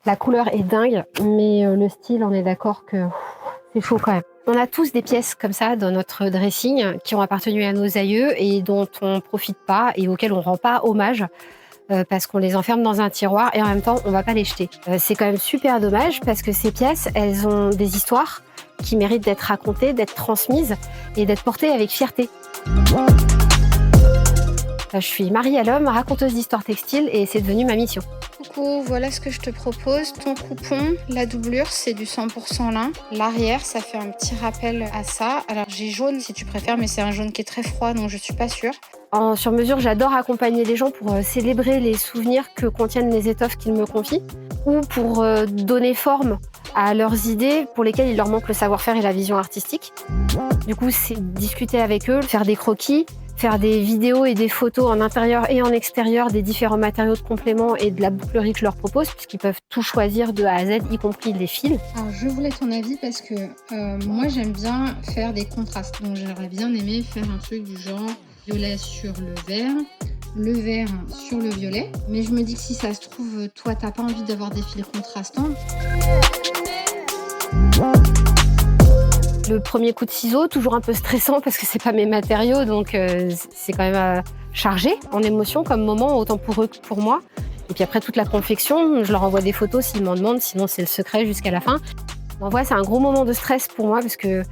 La couleur est dingue, mais le style, on est d'accord que c'est chaud quand même. On a tous des pièces comme ça dans notre dressing qui ont appartenu à nos aïeux et dont on profite pas et auxquelles on rend pas hommage parce qu'on les enferme dans un tiroir et en même temps, on va pas les jeter. C'est quand même super dommage parce que ces pièces, elles ont des histoires qui méritent d'être racontées, d'être transmises et d'être portées avec fierté. Je suis Marie Allhomme, raconteuse d'histoire textile et c'est devenu ma mission. Coucou, voilà ce que je te propose. Ton coupon, la doublure, c'est du 100% lin. L'arrière, ça fait un petit rappel à ça. Alors j'ai jaune si tu préfères, mais c'est un jaune qui est très froid, donc je suis pas sûre. En sur-mesure, j'adore accompagner les gens pour célébrer les souvenirs que contiennent les étoffes qu'ils me confient ou pour donner forme à leurs idées pour lesquelles il leur manque le savoir-faire et la vision artistique. Du coup, c'est discuter avec eux, faire des croquis, faire des vidéos et des photos en intérieur et en extérieur des différents matériaux de complément et de la bouclerie que je leur propose, puisqu'ils peuvent tout choisir de A à Z, y compris les fils. Alors je voulais ton avis parce que moi j'aime bien faire des contrastes. Donc j'aurais bien aimé faire un truc du genre violet sur le vert sur le violet. Mais je me dis que si ça se trouve, toi t'as pas envie d'avoir des fils contrastants. Le premier coup de ciseau, toujours un peu stressant parce que c'est pas mes matériaux, donc c'est quand même chargé en émotion comme moment, autant pour eux que pour moi. Et puis après toute la confection, je leur envoie des photos s'ils m'en demandent, sinon c'est le secret jusqu'à la fin. L'envoi, c'est un gros moment de stress pour moi parce que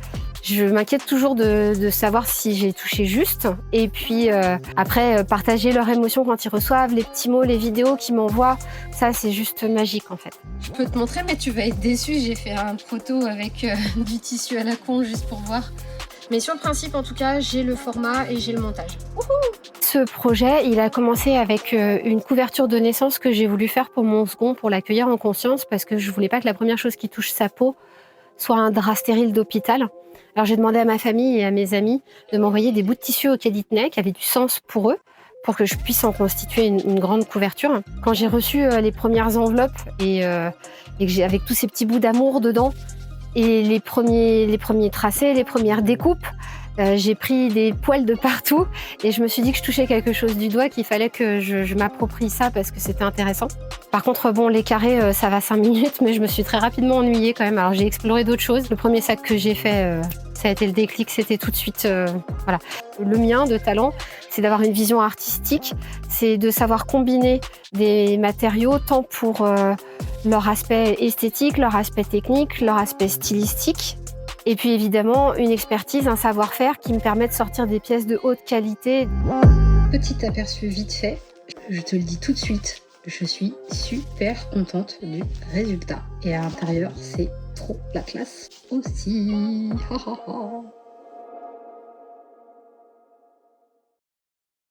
je m'inquiète toujours de savoir si j'ai touché juste. Et puis après, partager leur émotion quand ils reçoivent, les petits mots, les vidéos qu'ils m'envoient, ça c'est juste magique en fait. Je peux te montrer, mais tu vas être déçue. J'ai fait une photo avec du tissu à la con juste pour voir. Mais sur le principe, en tout cas, j'ai le format et j'ai le montage. Wouhou! Ce projet, il a commencé avec une couverture de naissance que j'ai voulu faire pour mon second, pour l'accueillir en conscience, parce que je voulais pas que la première chose qui touche sa peau soit un drap stérile d'hôpital. Alors j'ai demandé à ma famille et à mes amis de m'envoyer des bouts de tissu auxquels ils tenaient, qui avaient du sens pour eux, pour que je puisse en constituer une grande couverture. Quand j'ai reçu les premières enveloppes et que j'ai avec tous ces petits bouts d'amour dedans et les premiers tracés, les premières découpes, j'ai pris des poils de partout et je me suis dit que je touchais quelque chose du doigt, qu'il fallait que je m'approprie ça parce que c'était intéressant. Par contre, bon, les carrés, ça va 5 minutes, mais je me suis très rapidement ennuyée quand même. Alors j'ai exploré d'autres choses. Le premier sac que j'ai fait, ça a été le déclic, c'était tout de suite, voilà. Le mien de talent, c'est d'avoir une vision artistique, c'est de savoir combiner des matériaux tant pour leur aspect esthétique, leur aspect technique, leur aspect stylistique. Et puis évidemment, une expertise, un savoir-faire qui me permet de sortir des pièces de haute qualité. Petit aperçu vite fait, je te le dis tout de suite, je suis super contente du résultat. Et à l'intérieur, c'est trop la classe aussi.